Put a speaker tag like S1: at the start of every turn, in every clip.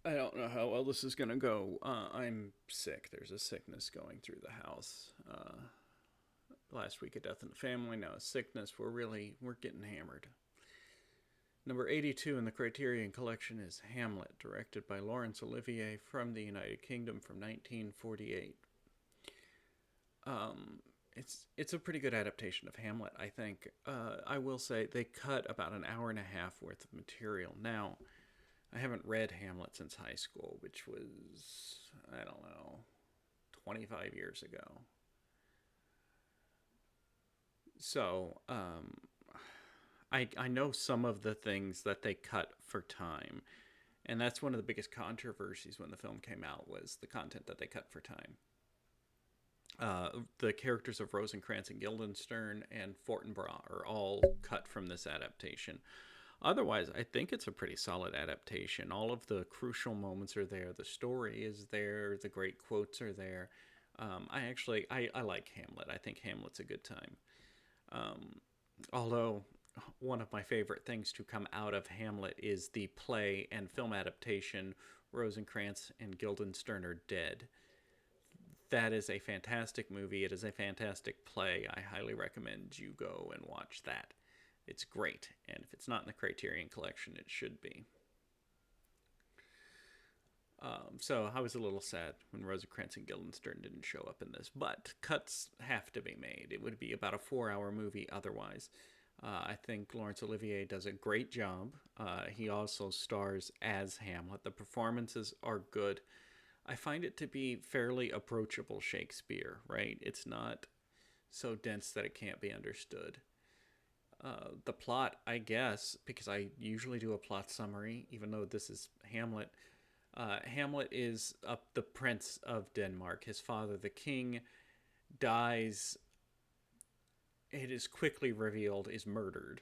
S1: I don't know how well this is gonna go. I'm sick. There's a sickness going through the house. Last week a death in the family. Now a sickness. We're getting hammered. Number 82 in the Criterion collection is Hamlet, directed by Laurence Olivier from the United Kingdom from 1948. Um, it's a pretty good adaptation of Hamlet, I think. I will say they cut about an hour and a half worth of material. Now, I haven't read Hamlet since high school, which was, I don't know, 25 years ago. So, I know some of the things that they cut for time. And that's one of the biggest controversies when the film came out was the content that they cut for time. The characters of Rosencrantz and Guildenstern and Fortinbras are all cut from this adaptation. Otherwise, I think it's a pretty solid adaptation. All of the crucial moments are there. The story is there. The great quotes are there. I like Hamlet. I think Hamlet's a good time. Um, Although one of my favorite things to come out of Hamlet is the play and film adaptation Rosencrantz and Guildenstern Are Dead. That is a fantastic movie. It is a fantastic play. I highly recommend you go and watch that. It's great, and if it's not in the Criterion collection, it should be. So I was a little sad when Rosencrantz and Guildenstern didn't show up in this, but cuts have to be made. It would be about a 4 hour movie otherwise. I think Laurence Olivier does a great job. He also stars as Hamlet. The performances are good. I find it to be fairly approachable Shakespeare, right? It's not so dense that it can't be understood. The plot, I guess, because I usually do a plot summary, even though this is Hamlet. Hamlet is the prince of Denmark. His father, the king, dies. It is quickly revealed is murdered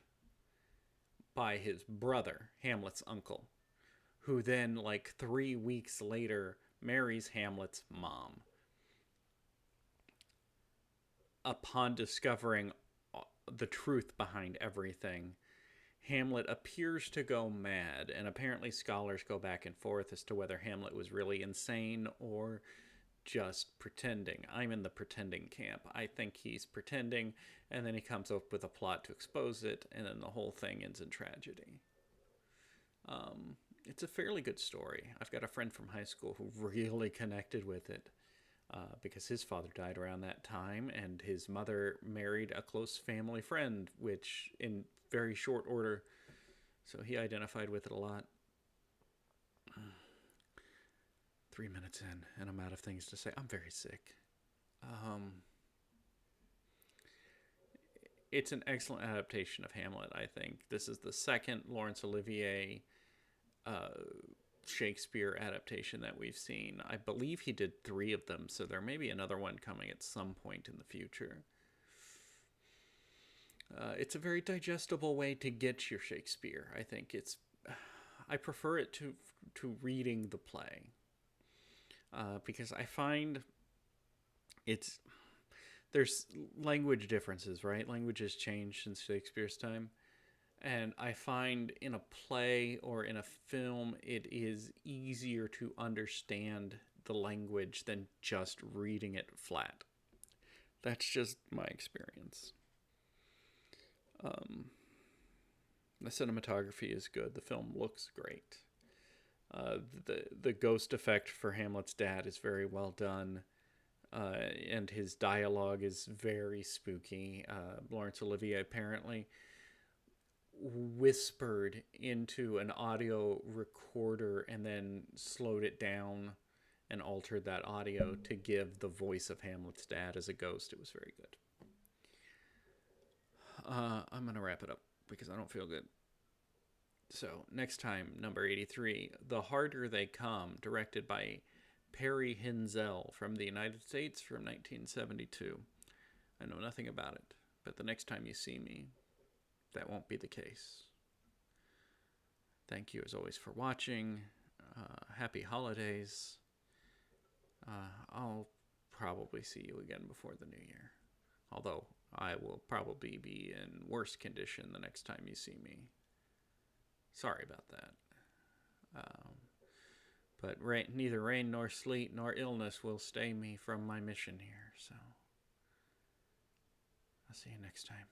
S1: by his brother, Hamlet's uncle, who then, like 3 weeks later, marries Hamlet's mom. Upon discovering the truth behind everything, Hamlet appears to go mad, and apparently scholars go back and forth as to whether Hamlet was really insane or just pretending. I'm in the pretending camp. I think he's pretending, and then he comes up with a plot to expose it, and then the whole thing ends in tragedy. It's a fairly good story. I've got a friend from high school who really connected with it because his father died around that time, and his mother married a close family friend, which in very short order. So he identified with it a lot. 3 minutes in, and I'm out of things to say. I'm very sick. Um, it's an excellent adaptation of Hamlet, I think. This is the second Laurence Olivier uh, Shakespeare adaptation that we've seen. I believe he did three of them, so there may be another one coming at some point in the future. It's a very digestible way to get your Shakespeare. I think it's. I prefer it to reading the play because I find it's there's language differences, right? Language has changed since Shakespeare's time. And I find in a play or in a film, it is easier to understand the language than just reading it flat. That's just my experience. Um, the cinematography is good. The film looks great. The ghost effect for Hamlet's dad is very well done. And his dialogue is very spooky. Laurence Olivier apparently whispered into an audio recorder and then slowed it down and altered that audio to give the voice of Hamlet's dad as a ghost. It was very good. I'm going to wrap it up because I don't feel good. So, next time, number 83, The Harder They Come, directed by Perry Hinzel from the United States from 1972. I know nothing about it, but the next time you see me, that won't be the case. Thank you as always for watching. Happy holidays. I'll probably see you again before the new year. Although I will probably be in worse condition the next time you see me. Sorry about that. Um, But neither rain nor sleet nor illness will stay me from my mission here. So I'll see you next time.